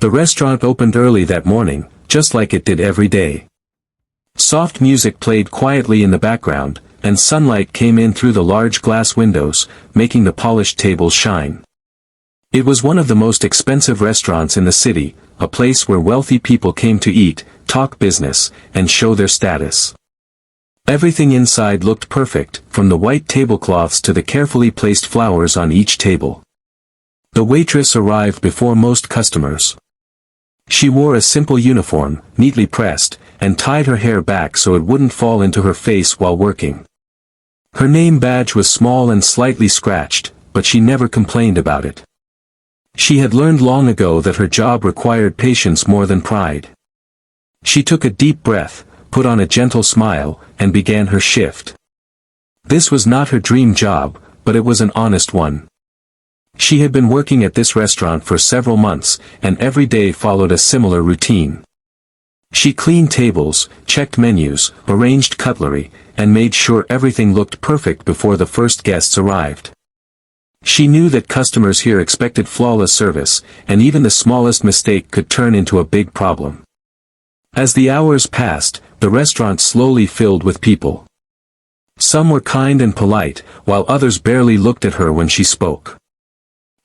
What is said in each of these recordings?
The restaurant opened early that morning, just like it did every day. Soft music played quietly in the background, and sunlight came in through the large glass windows, making the polished tables shine. It was one of the most expensive restaurants in the city, a place where wealthy people came to eat, talk business, and show their status. Everything inside looked perfect, from the white tablecloths to the carefully placed flowers on each table. The waitress arrived before most customers. She wore a simple uniform, neatly pressed, and tied her hair back so it wouldn't fall into her face while working. Her name badge was small and slightly scratched, but she never complained about it. She had learned long ago that her job required patience more than pride. She took a deep breath, put on a gentle smile, and began her shift. This was not her dream job, but it was an honest one. She had been working at this restaurant for several months, and every day followed a similar routine. She cleaned tables, checked menus, arranged cutlery, and made sure everything looked perfect before the first guests arrived. She knew that customers here expected flawless service, and even the smallest mistake could turn into a big problem. As the hours passed, the restaurant slowly filled with people. Some were kind and polite, while others barely looked at her when she spoke.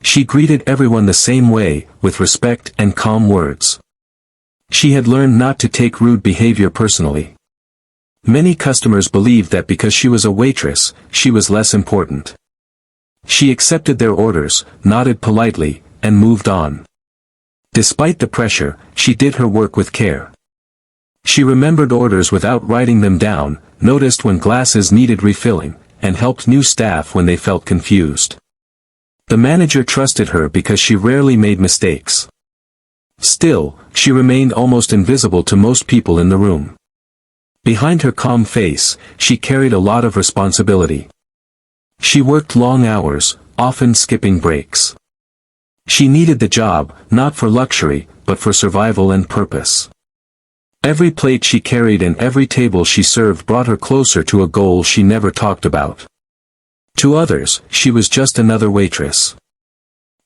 She greeted everyone the same way, with respect and calm words. She had learned not to take rude behavior personally. Many customers believed that because she was a waitress, she was less important. She accepted their orders, nodded politely, and moved on. Despite the pressure, she did her work with care. She remembered orders without writing them down, noticed when glasses needed refilling, and helped new staff when they felt confused. The manager trusted her because she rarely made mistakes. Still, she remained almost invisible to most people in the room. Behind her calm face, she carried a lot of responsibility. She worked long hours, often skipping breaks. She needed the job, not for luxury, but for survival and purpose. Every plate she carried and every table she served brought her closer to a goal she never talked about. To others, she was just another waitress.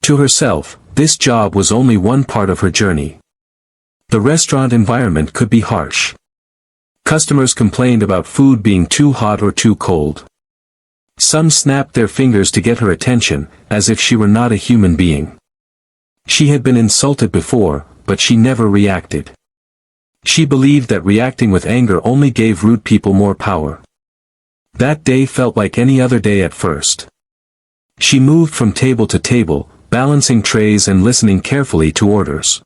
To herself, this job was only one part of her journey. The restaurant environment could be harsh. Customers complained about food being too hot or too cold. Some snapped their fingers to get her attention, as if she were not a human being. She had been insulted before, but she never reacted. She believed that reacting with anger only gave rude people more power. That day felt like any other day at first. She moved from table to table, balancing trays and listening carefully to orders.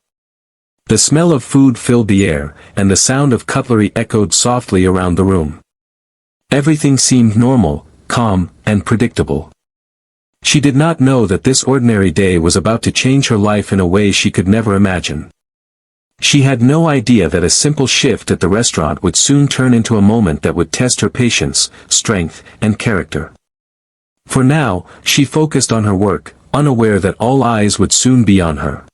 The smell of food filled the air, and the sound of cutlery echoed softly around the room. Everything seemed normal, calm, and predictable. She did not know that this ordinary day was about to change her life in a way she could never imagine. She had no idea that a simple shift at the restaurant would soon turn into a moment that would test her patience, strength, and character. For now, she focused on her work, unaware that all eyes would soon be on her.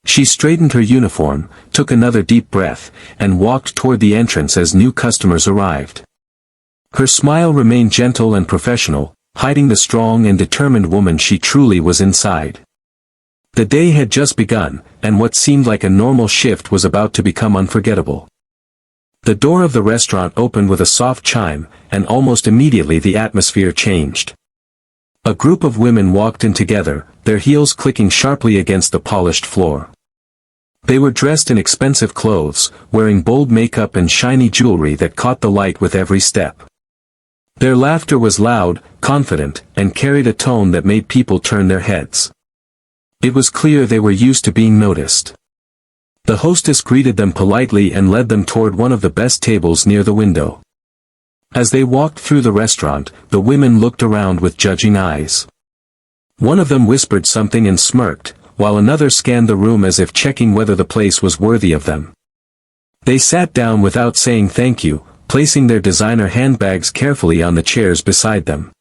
She straightened her uniform, took another deep breath, and walked toward the entrance as new customers arrived. Her smile remained gentle and professional, hiding the strong and determined woman she truly was inside. The day had just begun, and what seemed like a normal shift was about to become unforgettable. The door of the restaurant opened with a soft chime, and almost immediately the atmosphere changed. A group of women walked in together, their heels clicking sharply against the polished floor. They were dressed in expensive clothes, wearing bold makeup and shiny jewelry that caught the light with every step. Their laughter was loud, confident, and carried a tone that made people turn their heads. It was clear they were used to being noticed. The hostess greeted them politely and led them toward one of the best tables near the window. As they walked through the restaurant, the women looked around with judging eyes. One of them whispered something and smirked, while another scanned the room as if checking whether the place was worthy of them. They sat down without saying thank you, placing their designer handbags carefully on the chairs beside them.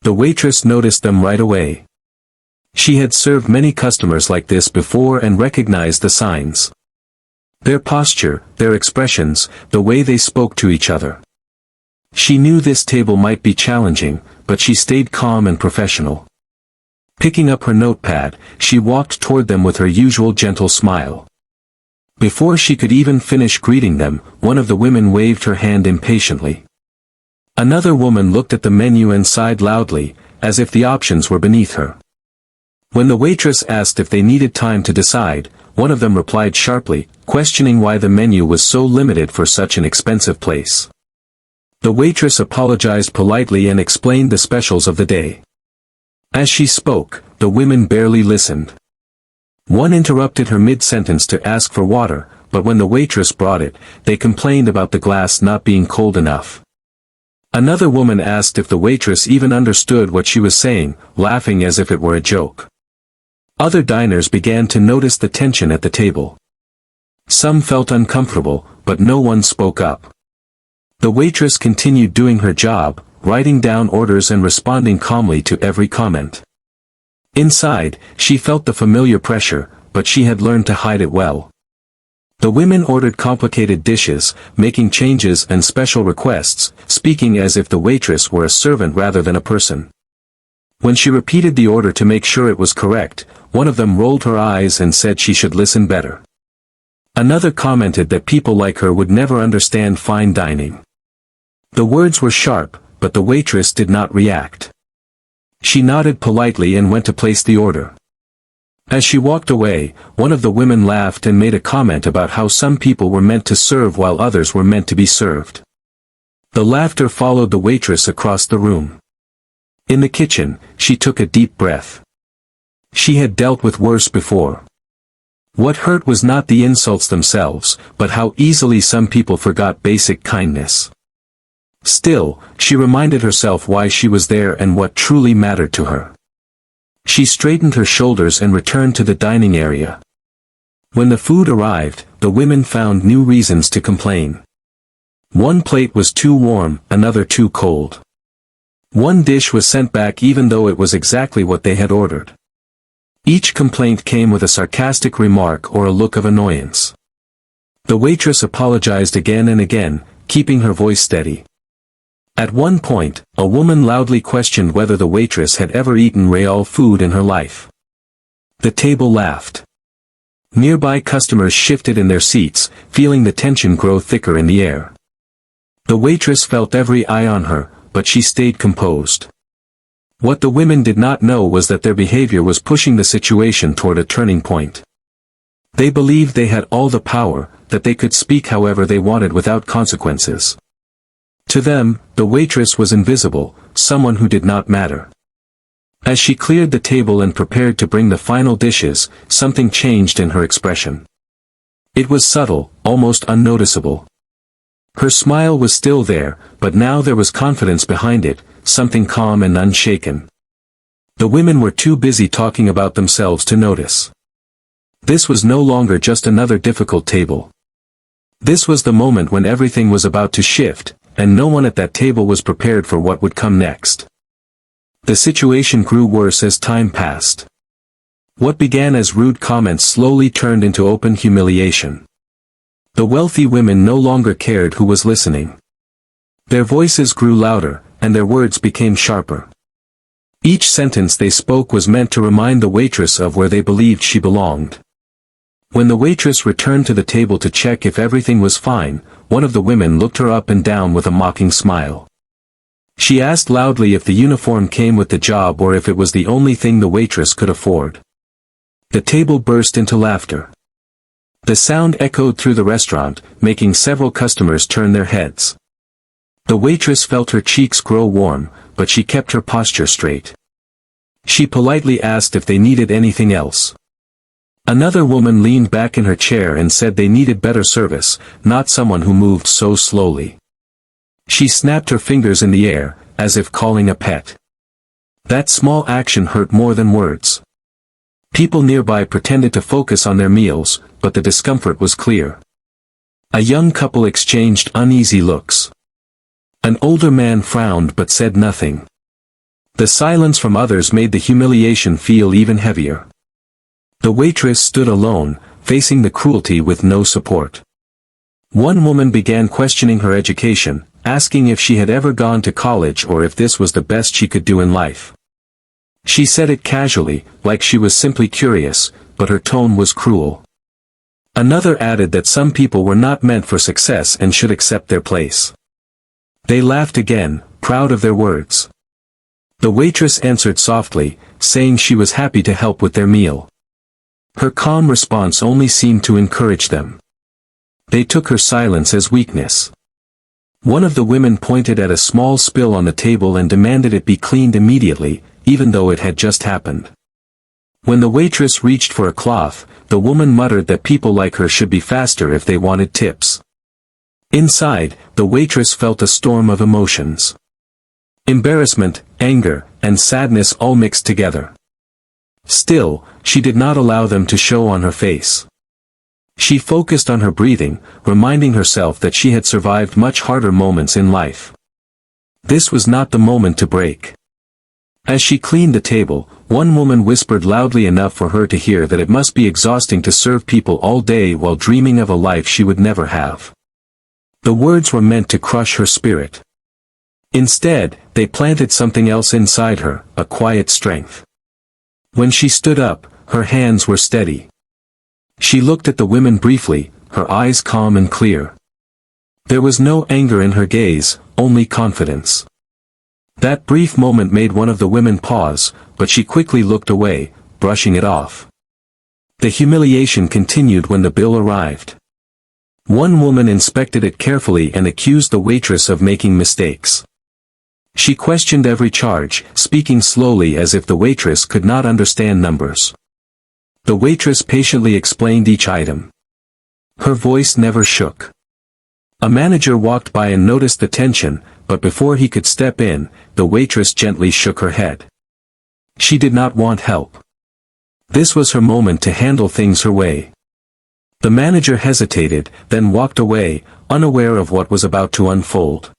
The waitress noticed them right away. She had served many customers like this before and recognized the signs. Their posture, their expressions, the way they spoke to each other. She knew this table might be challenging, but she stayed calm and professional. Picking up her notepad, she walked toward them with her usual gentle smile. Before she could even finish greeting them, one of the women waved her hand impatiently. Another woman looked at the menu and sighed loudly, as if the options were beneath her. When the waitress asked if they needed time to decide, one of them replied sharply, questioning why the menu was so limited for such an expensive place. The waitress apologized politely and explained the specials of the day. As she spoke, the women barely listened. One interrupted her mid-sentence to ask for water, but when the waitress brought it, they complained about the glass not being cold enough. Another woman asked if the waitress even understood what she was saying, laughing as if it were a joke. Other diners began to notice the tension at the table. Some felt uncomfortable, but no one spoke up. The waitress continued doing her job, writing down orders and responding calmly to every comment. Inside, she felt the familiar pressure, but she had learned to hide it well. The women ordered complicated dishes, making changes and special requests, speaking as if the waitress were a servant rather than a person. When she repeated the order to make sure it was correct, one of them rolled her eyes and said she should listen better. Another commented that people like her would never understand fine dining. The words were sharp, but the waitress did not react. She nodded politely and went to place the order. As she walked away, one of the women laughed and made a comment about how some people were meant to serve while others were meant to be served. The laughter followed the waitress across the room. In the kitchen, she took a deep breath. She had dealt with worse before. What hurt was not the insults themselves, but how easily some people forgot basic kindness. Still, she reminded herself why she was there and what truly mattered to her. She straightened her shoulders and returned to the dining area. When the food arrived, the women found new reasons to complain. One plate was too warm, another too cold. One dish was sent back even though it was exactly what they had ordered. Each complaint came with a sarcastic remark or a look of annoyance. The waitress apologized again and again, keeping her voice steady. At one point, a woman loudly questioned whether the waitress had ever eaten real food in her life. The table laughed. Nearby customers shifted in their seats, feeling the tension grow thicker in the air. The waitress felt every eye on her, but she stayed composed. What the women did not know was that their behavior was pushing the situation toward a turning point. They believed they had all the power, that they could speak however they wanted without consequences. To them, the waitress was invisible, someone who did not matter. As she cleared the table and prepared to bring the final dishes, something changed in her expression. It was subtle, almost unnoticeable. Her smile was still there, but now there was confidence behind it, something calm and unshaken. The women were too busy talking about themselves to notice. This was no longer just another difficult table. This was the moment when everything was about to shift, and no one at that table was prepared for what would come next. The situation grew worse as time passed. What began as rude comments slowly turned into open humiliation. The wealthy women no longer cared who was listening. Their voices grew louder, and their words became sharper. Each sentence they spoke was meant to remind the waitress of where they believed she belonged. When the waitress returned to the table to check if everything was fine, one of the women looked her up and down with a mocking smile. She asked loudly if the uniform came with the job or if it was the only thing the waitress could afford. The table burst into laughter. The sound echoed through the restaurant, making several customers turn their heads. The waitress felt her cheeks grow warm, but she kept her posture straight. She politely asked if they needed anything else. Another woman leaned back in her chair and said they needed better service, not someone who moved so slowly. She snapped her fingers in the air, as if calling a pet. That small action hurt more than words. People nearby pretended to focus on their meals, but the discomfort was clear. A young couple exchanged uneasy looks. An older man frowned but said nothing. The silence from others made the humiliation feel even heavier. The waitress stood alone, facing the cruelty with no support. One woman began questioning her education, asking if she had ever gone to college or if this was the best she could do in life. She said it casually, like she was simply curious, but her tone was cruel. Another added that some people were not meant for success and should accept their place. They laughed again, proud of their words. The waitress answered softly, saying she was happy to help with their meal. Her calm response only seemed to encourage them. They took her silence as weakness. One of the women pointed at a small spill on the table and demanded it be cleaned immediately, even though it had just happened. When the waitress reached for a cloth, the woman muttered that people like her should be faster if they wanted tips. Inside, the waitress felt a storm of emotions. Embarrassment, anger, and sadness all mixed together. Still, she did not allow them to show on her face. She focused on her breathing, reminding herself that she had survived much harder moments in life. This was not the moment to break. As she cleaned the table, one woman whispered loudly enough for her to hear that it must be exhausting to serve people all day while dreaming of a life she would never have. The words were meant to crush her spirit. Instead, they planted something else inside her, a quiet strength. When she stood up, her hands were steady. She looked at the women briefly, her eyes calm and clear. There was no anger in her gaze, only confidence. That brief moment made one of the women pause, but she quickly looked away, brushing it off. The humiliation continued when the bill arrived. One woman inspected it carefully and accused the waitress of making mistakes. She questioned every charge, speaking slowly as if the waitress could not understand numbers. The waitress patiently explained each item. Her voice never shook. A manager walked by and noticed the tension, but before he could step in, the waitress gently shook her head. She did not want help. This was her moment to handle things her way. The manager hesitated, then walked away, unaware of what was about to unfold.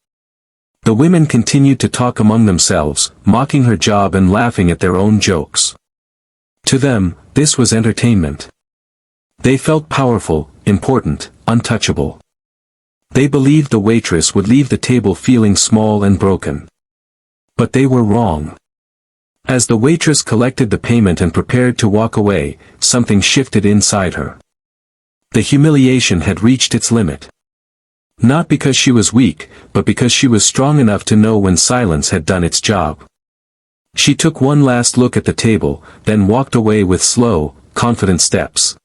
The women continued to talk among themselves, mocking her job and laughing at their own jokes. To them, this was entertainment. They felt powerful, important, untouchable. They believed the waitress would leave the table feeling small and broken. But they were wrong. As the waitress collected the payment and prepared to walk away, something shifted inside her. The humiliation had reached its limit. Not because she was weak, but because she was strong enough to know when silence had done its job. She took one last look at the table, then walked away with slow, confident steps.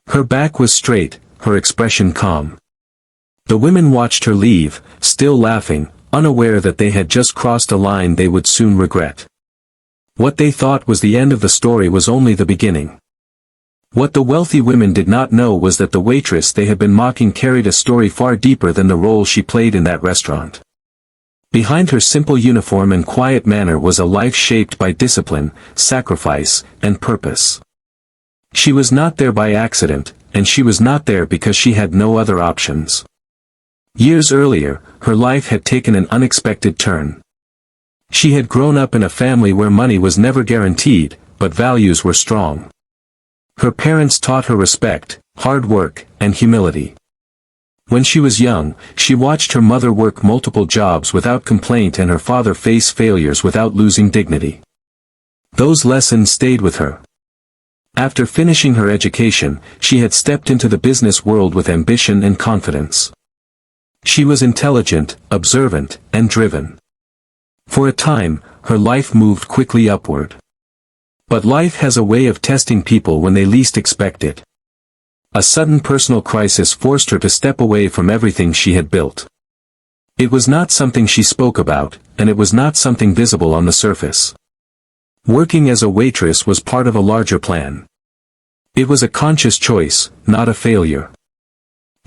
Her back was straight, her expression calm. The women watched her leave, still laughing, unaware that they had just crossed a line they would soon regret. What they thought was the end of the story was only the beginning. What the wealthy women did not know was that the waitress they had been mocking carried a story far deeper than the role she played in that restaurant. Behind her simple uniform and quiet manner was a life shaped by discipline, sacrifice, and purpose. She was not there by accident, and she was not there because she had no other options. Years earlier, her life had taken an unexpected turn. She had grown up in a family where money was never guaranteed, but values were strong. Her parents taught her respect, hard work, and humility. When she was young, she watched her mother work multiple jobs without complaint and her father face failures without losing dignity. Those lessons stayed with her. After finishing her education, she had stepped into the business world with ambition and confidence. She was intelligent, observant, and driven. For a time, her life moved quickly upward. But life has a way of testing people when they least expect it. A sudden personal crisis forced her to step away from everything she had built. It was not something she spoke about, and it was not something visible on the surface. Working as a waitress was part of a larger plan. It was a conscious choice, not a failure.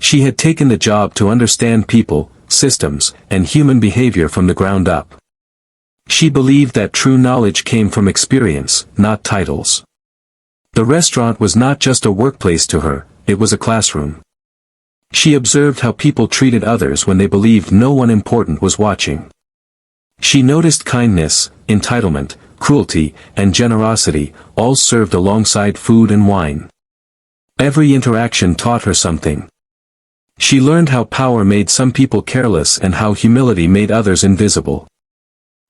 She had taken the job to understand people, systems, and human behavior from the ground up. She believed that true knowledge came from experience, not titles. The restaurant was not just a workplace to her, it was a classroom. She observed how people treated others when they believed no one important was watching. She noticed kindness, entitlement, cruelty, and generosity, all served alongside food and wine. Every interaction taught her something. She learned how power made some people careless and how humility made others invisible.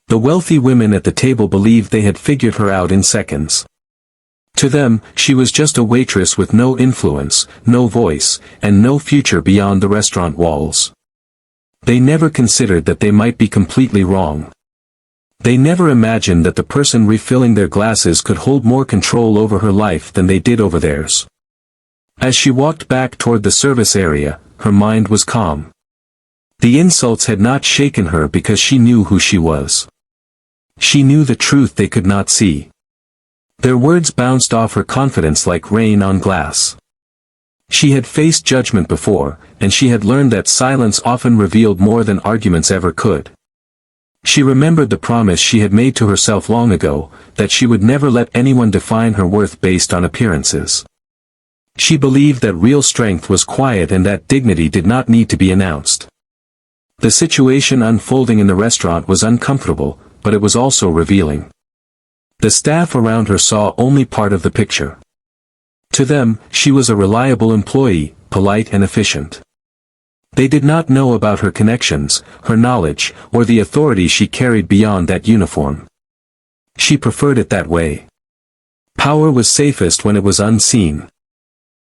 The wealthy women at the table believed they had figured her out in seconds. To them, she was just a waitress with no influence, no voice, and no future beyond the restaurant walls. They never considered that they might be completely wrong. They never imagined that the person refilling their glasses could hold more control over her life than they did over theirs. As she walked back toward the service area, her mind was calm. The insults had not shaken her because she knew who she was. She knew the truth they could not see. Their words bounced off her confidence like rain on glass. She had faced judgment before, and she had learned that silence often revealed more than arguments ever could. She remembered the promise she had made to herself long ago, that she would never let anyone define her worth based on appearances. She believed that real strength was quiet and that dignity did not need to be announced. The situation unfolding in the restaurant was uncomfortable, but it was also revealing. The staff around her saw only part of the picture. To them, she was a reliable employee, polite and efficient. They did not know about her connections, her knowledge, or the authority she carried beyond that uniform. She preferred it that way. Power was safest when it was unseen.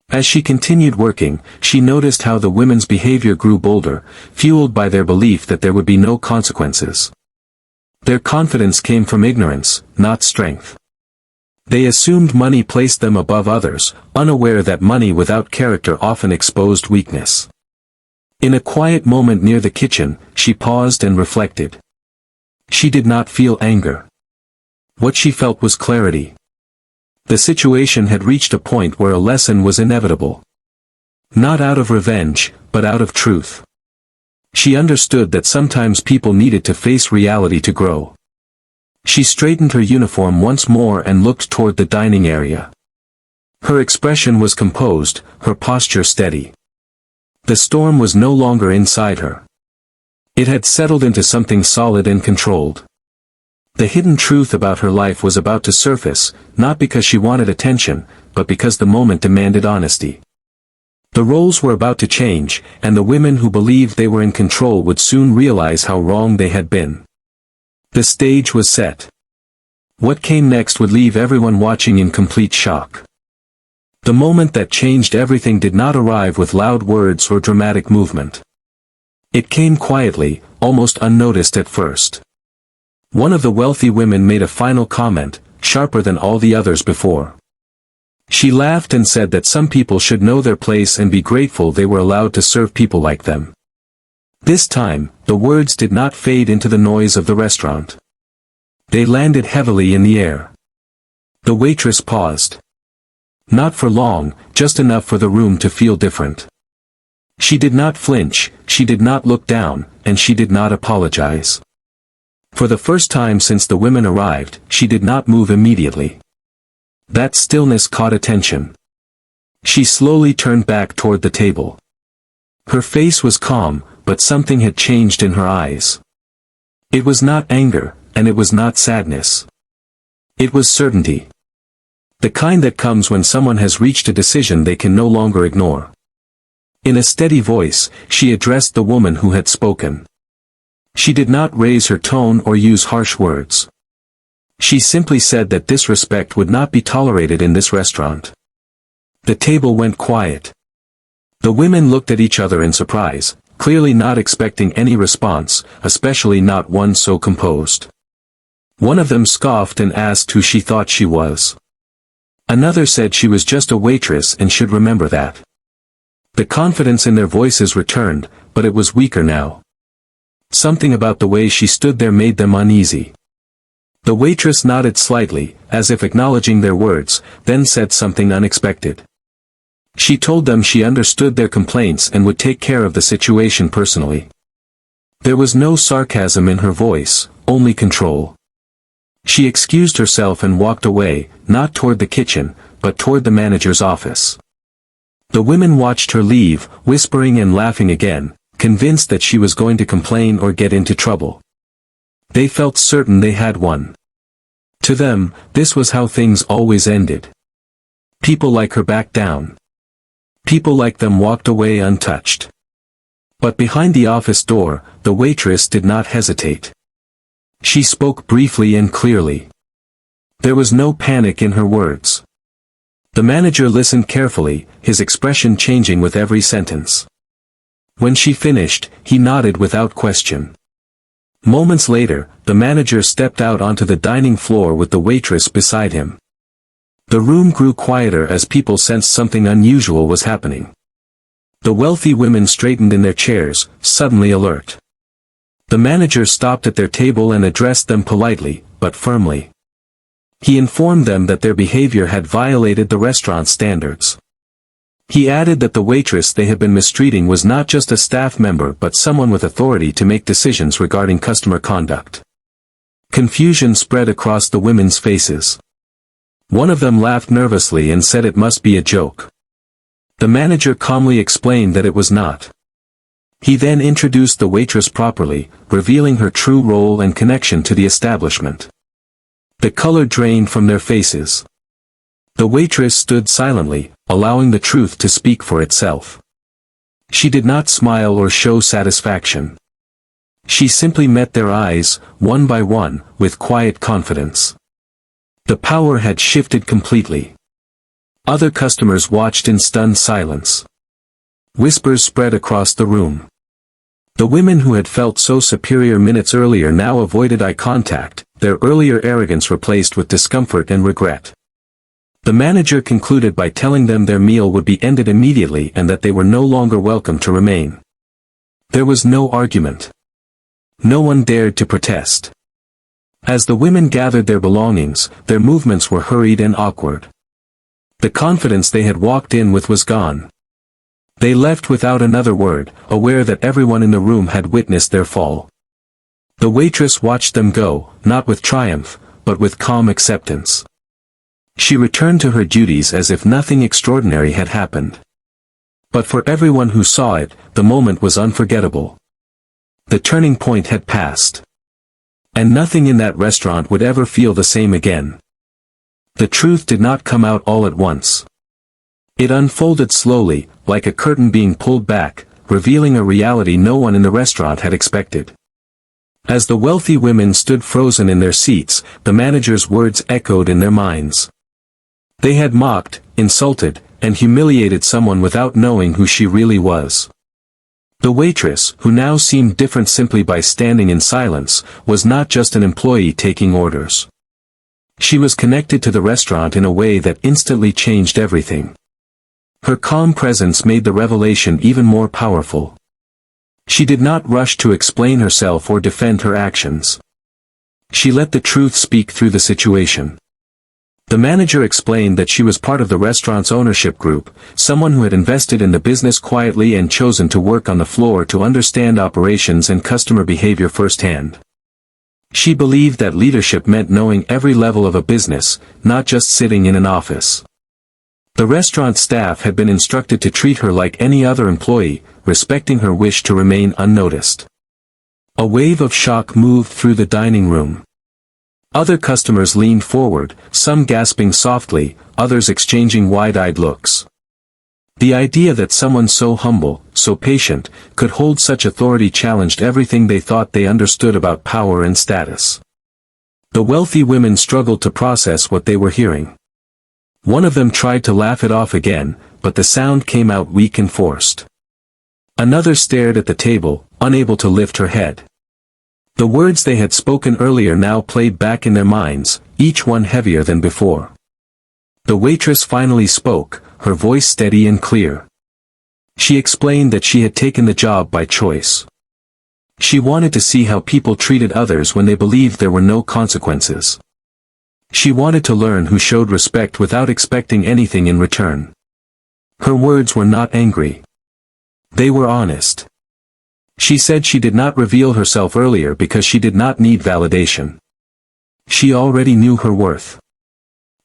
As she continued working, she noticed how the women's behavior grew bolder, fueled by their belief that there would be no consequences. Their confidence came from ignorance, not strength. They assumed money placed them above others, unaware that money without character often exposed weakness. In a quiet moment near the kitchen, she paused and reflected. She did not feel anger. What she felt was clarity. The situation had reached a point where a lesson was inevitable. Not out of revenge, but out of truth. She understood that sometimes people needed to face reality to grow. She straightened her uniform once more and looked toward the dining area. Her expression was composed, her posture steady. The storm was no longer inside her. It had settled into something solid and controlled. The hidden truth about her life was about to surface, not because she wanted attention, but because the moment demanded honesty. The roles were about to change, and the women who believed they were in control would soon realize how wrong they had been. The stage was set. What came next would leave everyone watching in complete shock. The moment that changed everything did not arrive with loud words or dramatic movement. It came quietly, almost unnoticed at first. One of the wealthy women made a final comment, sharper than all the others before. She laughed and said that some people should know their place and be grateful they were allowed to serve people like them. This time, the words did not fade into the noise of the restaurant. They landed heavily in the air. The waitress paused. Not for long, just enough for the room to feel different. She did not flinch, she did not look down, and she did not apologize. For the first time since the women arrived, she did not move immediately. That stillness caught attention. She slowly turned back toward the table. Her face was calm, but something had changed in her eyes. It was not anger, and it was not sadness. It was certainty. The kind that comes when someone has reached a decision they can no longer ignore. In a steady voice, she addressed the woman who had spoken. She did not raise her tone or use harsh words. She simply said that disrespect would not be tolerated in this restaurant. The table went quiet. The women looked at each other in surprise, clearly not expecting any response, especially not one so composed. One of them scoffed and asked who she thought she was. Another said she was just a waitress and should remember that. The confidence in their voices returned, but it was weaker now. Something about the way she stood there made them uneasy. The waitress nodded slightly, as if acknowledging their words, then said something unexpected. She told them she understood their complaints and would take care of the situation personally. There was no sarcasm in her voice, only control. She excused herself and walked away, not toward the kitchen, but toward the manager's office. The women watched her leave, whispering and laughing again, convinced that she was going to complain or get into trouble. They felt certain they had won. To them, this was how things always ended. People like her backed down. People like them walked away untouched. But behind the office door, the waitress did not hesitate. She spoke briefly and clearly. There was no panic in her words. The manager listened carefully, his expression changing with every sentence. When she finished, he nodded without question. Moments later, the manager stepped out onto the dining floor with the waitress beside him. The room grew quieter as people sensed something unusual was happening. The wealthy women straightened in their chairs, suddenly alert. The manager stopped at their table and addressed them politely, but firmly. He informed them that their behavior had violated the restaurant's standards. He added that the waitress they had been mistreating was not just a staff member but someone with authority to make decisions regarding customer conduct. Confusion spread across the women's faces. One of them laughed nervously and said it must be a joke. The manager calmly explained that it was not. He then introduced the waitress properly, revealing her true role and connection to the establishment. The color drained from their faces. The waitress stood silently, allowing the truth to speak for itself. She did not smile or show satisfaction. She simply met their eyes, one by one, with quiet confidence. The power had shifted completely. Other customers watched in stunned silence. Whispers spread across the room. The women who had felt so superior minutes earlier now avoided eye contact, their earlier arrogance replaced with discomfort and regret. The manager concluded by telling them their meal would be ended immediately and that they were no longer welcome to remain. There was no argument. No one dared to protest. As the women gathered their belongings, their movements were hurried and awkward. The confidence they had walked in with was gone. They left without another word, aware that everyone in the room had witnessed their fall. The waitress watched them go, not with triumph, but with calm acceptance. She returned to her duties as if nothing extraordinary had happened. But for everyone who saw it, the moment was unforgettable. The turning point had passed. And nothing in that restaurant would ever feel the same again. The truth did not come out all at once. It unfolded slowly, like a curtain being pulled back, revealing a reality no one in the restaurant had expected. As the wealthy women stood frozen in their seats, the manager's words echoed in their minds. They had mocked, insulted, and humiliated someone without knowing who she really was. The waitress, who now seemed different simply by standing in silence, was not just an employee taking orders. She was connected to the restaurant in a way that instantly changed everything. Her calm presence made the revelation even more powerful. She did not rush to explain herself or defend her actions. She let the truth speak through the situation. The manager explained that she was part of the restaurant's ownership group, someone who had invested in the business quietly and chosen to work on the floor to understand operations and customer behavior firsthand. She believed that leadership meant knowing every level of a business, not just sitting in an office. The restaurant staff had been instructed to treat her like any other employee, respecting her wish to remain unnoticed. A wave of shock moved through the dining room. Other customers leaned forward, some gasping softly, others exchanging wide-eyed looks. The idea that someone so humble, so patient, could hold such authority challenged everything they thought they understood about power and status. The wealthy women struggled to process what they were hearing. One of them tried to laugh it off again, but the sound came out weak and forced. Another stared at the table, unable to lift her head. The words they had spoken earlier now played back in their minds, each one heavier than before. The waitress finally spoke, her voice steady and clear. She explained that she had taken the job by choice. She wanted to see how people treated others when they believed there were no consequences. She wanted to learn who showed respect without expecting anything in return. Her words were not angry. They were honest. She said she did not reveal herself earlier because she did not need validation. She already knew her worth.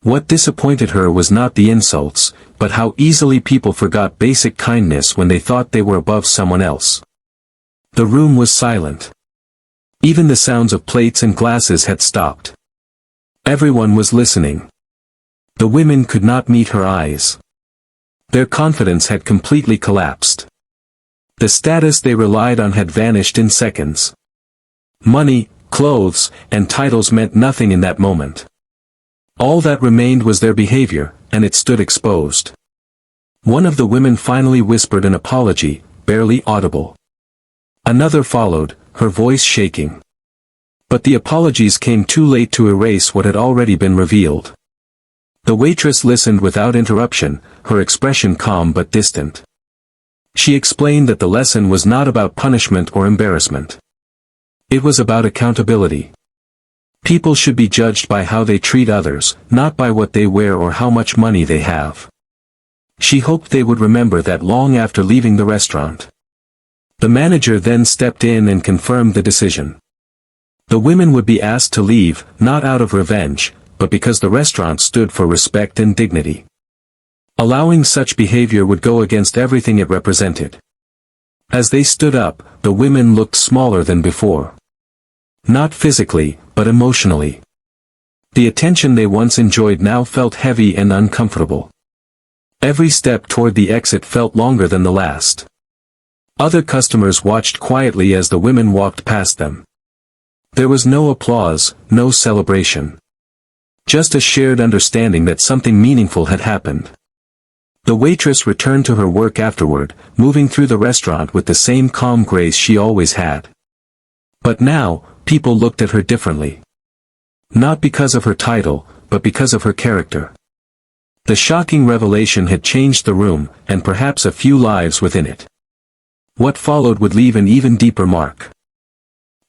What disappointed her was not the insults, but how easily people forgot basic kindness when they thought they were above someone else. The room was silent. Even the sounds of plates and glasses had stopped. Everyone was listening. The women could not meet her eyes. Their confidence had completely collapsed. The status they relied on had vanished in seconds. Money, clothes, and titles meant nothing in that moment. All that remained was their behavior, and it stood exposed. One of the women finally whispered an apology, barely audible. Another followed, her voice shaking. But the apologies came too late to erase what had already been revealed. The waitress listened without interruption, her expression calm but distant. She explained that the lesson was not about punishment or embarrassment. It was about accountability. People should be judged by how they treat others, not by what they wear or how much money they have. She hoped they would remember that long after leaving the restaurant. The manager then stepped in and confirmed the decision. The women would be asked to leave, not out of revenge, but because the restaurant stood for respect and dignity. Allowing such behavior would go against everything it represented. As they stood up, the women looked smaller than before. Not physically, but emotionally. The attention they once enjoyed now felt heavy and uncomfortable. Every step toward the exit felt longer than the last. Other customers watched quietly as the women walked past them. There was no applause, no celebration. Just a shared understanding that something meaningful had happened. The waitress returned to her work afterward, moving through the restaurant with the same calm grace she always had. But now, people looked at her differently. Not because of her title, but because of her character. The shocking revelation had changed the room, and perhaps a few lives within it. What followed would leave an even deeper mark.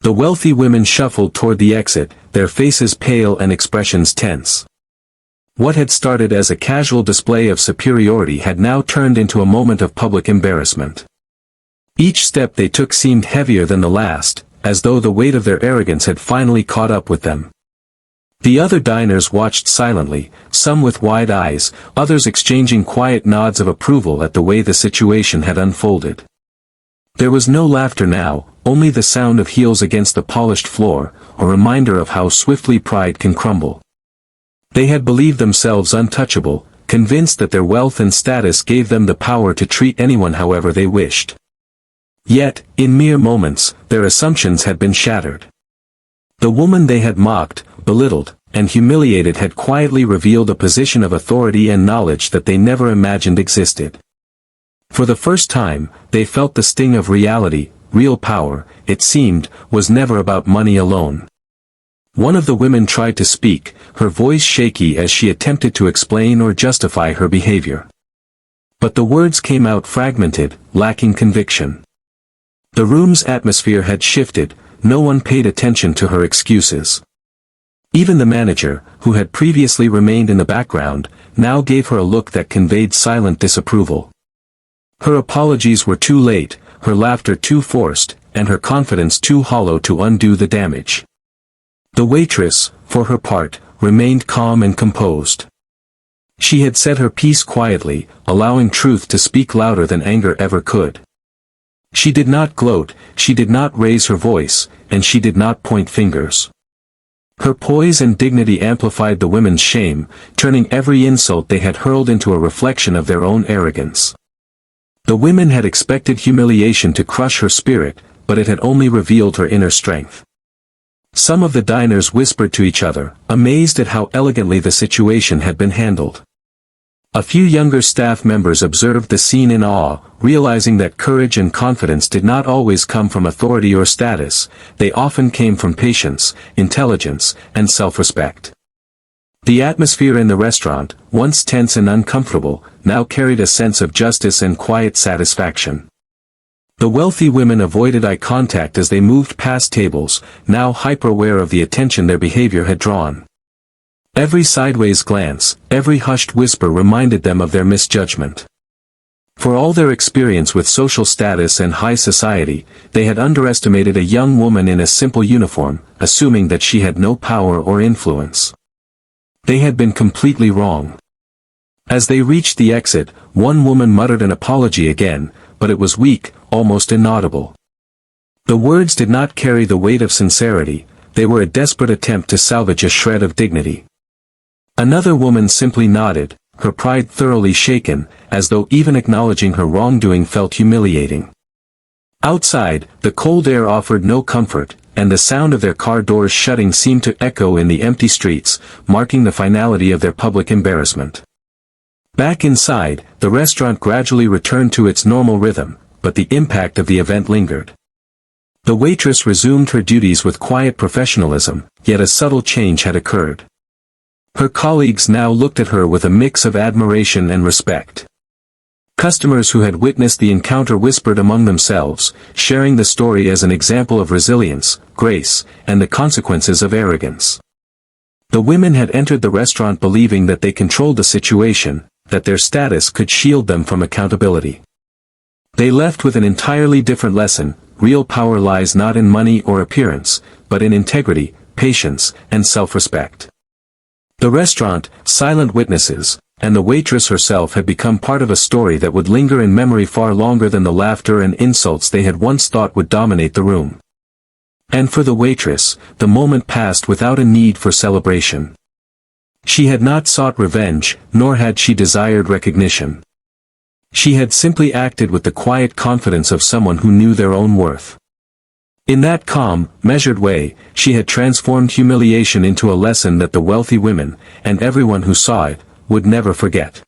The wealthy women shuffled toward the exit, their faces pale and expressions tense. What had started as a casual display of superiority had now turned into a moment of public embarrassment. Each step they took seemed heavier than the last, as though the weight of their arrogance had finally caught up with them. The other diners watched silently, some with wide eyes, others exchanging quiet nods of approval at the way the situation had unfolded. There was no laughter now, only the sound of heels against the polished floor, a reminder of how swiftly pride can crumble. They had believed themselves untouchable, convinced that their wealth and status gave them the power to treat anyone however they wished. Yet, in mere moments, their assumptions had been shattered. The woman they had mocked, belittled, and humiliated had quietly revealed a position of authority and knowledge that they never imagined existed. For the first time, they felt the sting of reality. Real power, it seemed, was never about money alone. One of the women tried to speak, her voice shaky as she attempted to explain or justify her behavior. But the words came out fragmented, lacking conviction. The room's atmosphere had shifted, no one paid attention to her excuses. Even the manager, who had previously remained in the background, now gave her a look that conveyed silent disapproval. Her apologies were too late, her laughter too forced, and her confidence too hollow to undo the damage. The waitress, for her part, remained calm and composed. She had said her piece quietly, allowing truth to speak louder than anger ever could. She did not gloat, she did not raise her voice, and she did not point fingers. Her poise and dignity amplified the women's shame, turning every insult they had hurled into a reflection of their own arrogance. The women had expected humiliation to crush her spirit, but it had only revealed her inner strength. Some of the diners whispered to each other, amazed at how elegantly the situation had been handled. A few younger staff members observed the scene in awe, realizing that courage and confidence did not always come from authority or status, they often came from patience, intelligence, and self-respect. The atmosphere in the restaurant, once tense and uncomfortable, now carried a sense of justice and quiet satisfaction. The wealthy women avoided eye contact as they moved past tables, now hyper-aware of the attention their behavior had drawn. Every sideways glance, every hushed whisper reminded them of their misjudgment. For all their experience with social status and high society, they had underestimated a young woman in a simple uniform, assuming that she had no power or influence. They had been completely wrong. As they reached the exit, one woman muttered an apology again, but it was weak, almost inaudible. The words did not carry the weight of sincerity, they were a desperate attempt to salvage a shred of dignity. Another woman simply nodded, her pride thoroughly shaken, as though even acknowledging her wrongdoing felt humiliating. Outside, the cold air offered no comfort, and the sound of their car doors shutting seemed to echo in the empty streets, marking the finality of their public embarrassment. Back inside, the restaurant gradually returned to its normal rhythm, but the impact of the event lingered. The waitress resumed her duties with quiet professionalism, yet a subtle change had occurred. Her colleagues now looked at her with a mix of admiration and respect. Customers who had witnessed the encounter whispered among themselves, sharing the story as an example of resilience, grace, and the consequences of arrogance. The women had entered the restaurant believing that they controlled the situation, that their status could shield them from accountability. They left with an entirely different lesson: real power lies not in money or appearance, but in integrity, patience, and self-respect. The restaurant, silent witnesses, and the waitress herself had become part of a story that would linger in memory far longer than the laughter and insults they had once thought would dominate the room. And for the waitress, the moment passed without a need for celebration. She had not sought revenge, nor had she desired recognition. She had simply acted with the quiet confidence of someone who knew their own worth. In that calm, measured way, she had transformed humiliation into a lesson that the wealthy women, and everyone who saw it, would never forget.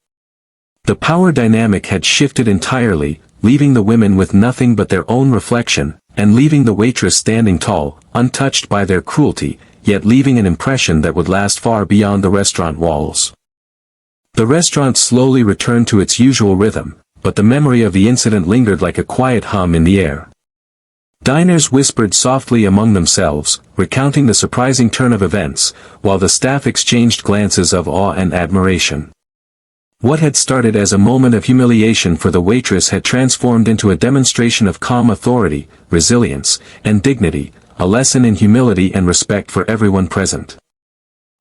The power dynamic had shifted entirely, leaving the women with nothing but their own reflection, and leaving the waitress standing tall, untouched by their cruelty, yet leaving an impression that would last far beyond the restaurant walls. The restaurant slowly returned to its usual rhythm, but the memory of the incident lingered like a quiet hum in the air. Diners whispered softly among themselves, recounting the surprising turn of events, while the staff exchanged glances of awe and admiration. What had started as a moment of humiliation for the waitress had transformed into a demonstration of calm authority, resilience, and dignity, a lesson in humility and respect for everyone present.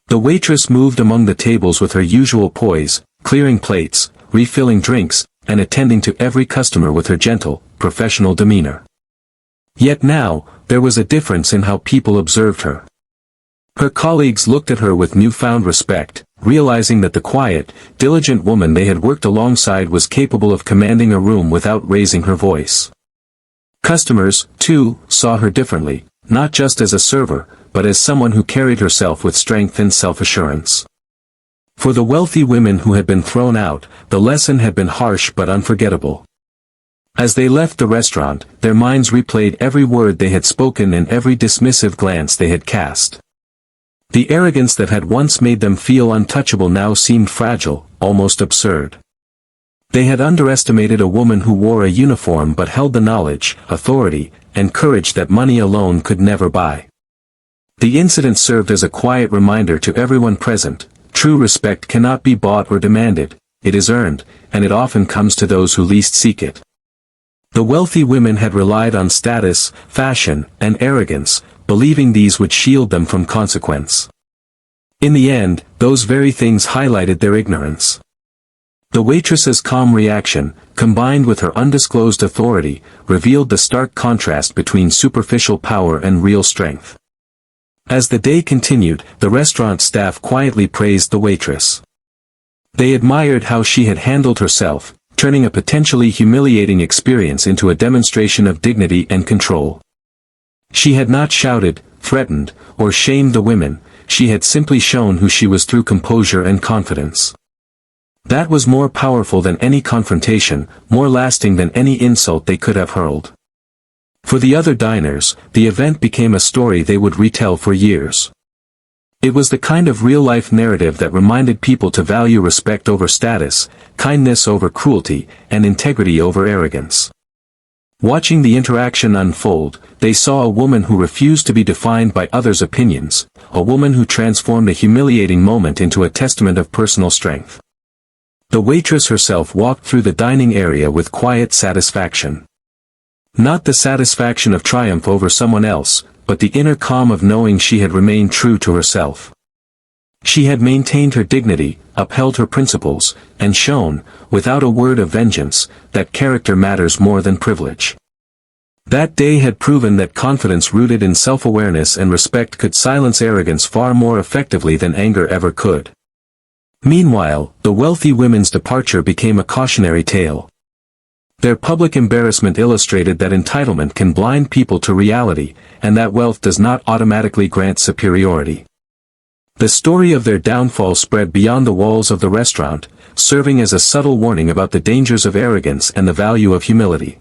The waitress moved among the tables with her usual poise, clearing plates, refilling drinks, and attending to every customer with her gentle, professional demeanor. Yet now, there was a difference in how people observed her. Her colleagues looked at her with newfound respect, realizing that the quiet, diligent woman they had worked alongside was capable of commanding a room without raising her voice. Customers, too, saw her differently, not just as a server, but as someone who carried herself with strength and self-assurance. For the wealthy women who had been thrown out, the lesson had been harsh but unforgettable. As they left the restaurant, their minds replayed every word they had spoken and every dismissive glance they had cast. The arrogance that had once made them feel untouchable now seemed fragile, almost absurd. They had underestimated a woman who wore a uniform but held the knowledge, authority, and courage that money alone could never buy. The incident served as a quiet reminder to everyone present: true respect cannot be bought or demanded, it is earned, and it often comes to those who least seek it. The wealthy women had relied on status, fashion, and arrogance, believing these would shield them from consequence. In the end, those very things highlighted their ignorance. The waitress's calm reaction, combined with her undisclosed authority, revealed the stark contrast between superficial power and real strength. As the day continued, the restaurant staff quietly praised the waitress. They admired how she had handled herself, turning a potentially humiliating experience into a demonstration of dignity and control. She had not shouted, threatened, or shamed the women, she had simply shown who she was through composure and confidence. That was more powerful than any confrontation, more lasting than any insult they could have hurled. For the other diners, the event became a story they would retell for years. It was the kind of real-life narrative that reminded people to value respect over status, kindness over cruelty, and integrity over arrogance. Watching the interaction unfold, they saw a woman who refused to be defined by others' opinions, a woman who transformed a humiliating moment into a testament of personal strength. The waitress herself walked through the dining area with quiet satisfaction. Not the satisfaction of triumph over someone else, but the inner calm of knowing she had remained true to herself. She had maintained her dignity, upheld her principles, and shown, without a word of vengeance, that character matters more than privilege. That day had proven that confidence rooted in self-awareness and respect could silence arrogance far more effectively than anger ever could. Meanwhile, the wealthy women's departure became a cautionary tale. Their public embarrassment illustrated that entitlement can blind people to reality, and that wealth does not automatically grant superiority. The story of their downfall spread beyond the walls of the restaurant, serving as a subtle warning about the dangers of arrogance and the value of humility.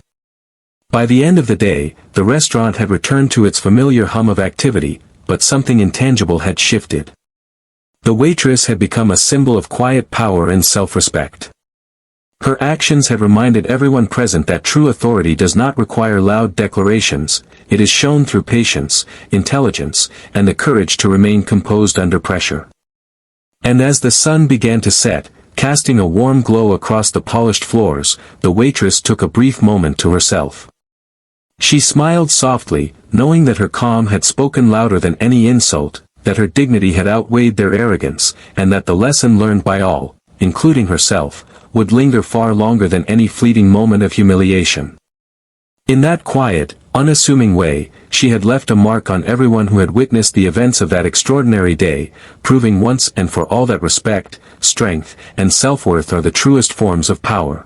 By the end of the day, the restaurant had returned to its familiar hum of activity, but something intangible had shifted. The waitress had become a symbol of quiet power and self-respect. Her actions had reminded everyone present that true authority does not require loud declarations, it is shown through patience, intelligence, and the courage to remain composed under pressure. And as the sun began to set, casting a warm glow across the polished floors, the waitress took a brief moment to herself. She smiled softly, knowing that her calm had spoken louder than any insult, that her dignity had outweighed their arrogance, and that the lesson learned by all, including herself, would linger far longer than any fleeting moment of humiliation. In that quiet, unassuming way, she had left a mark on everyone who had witnessed the events of that extraordinary day, proving once and for all that respect, strength, and self-worth are the truest forms of power.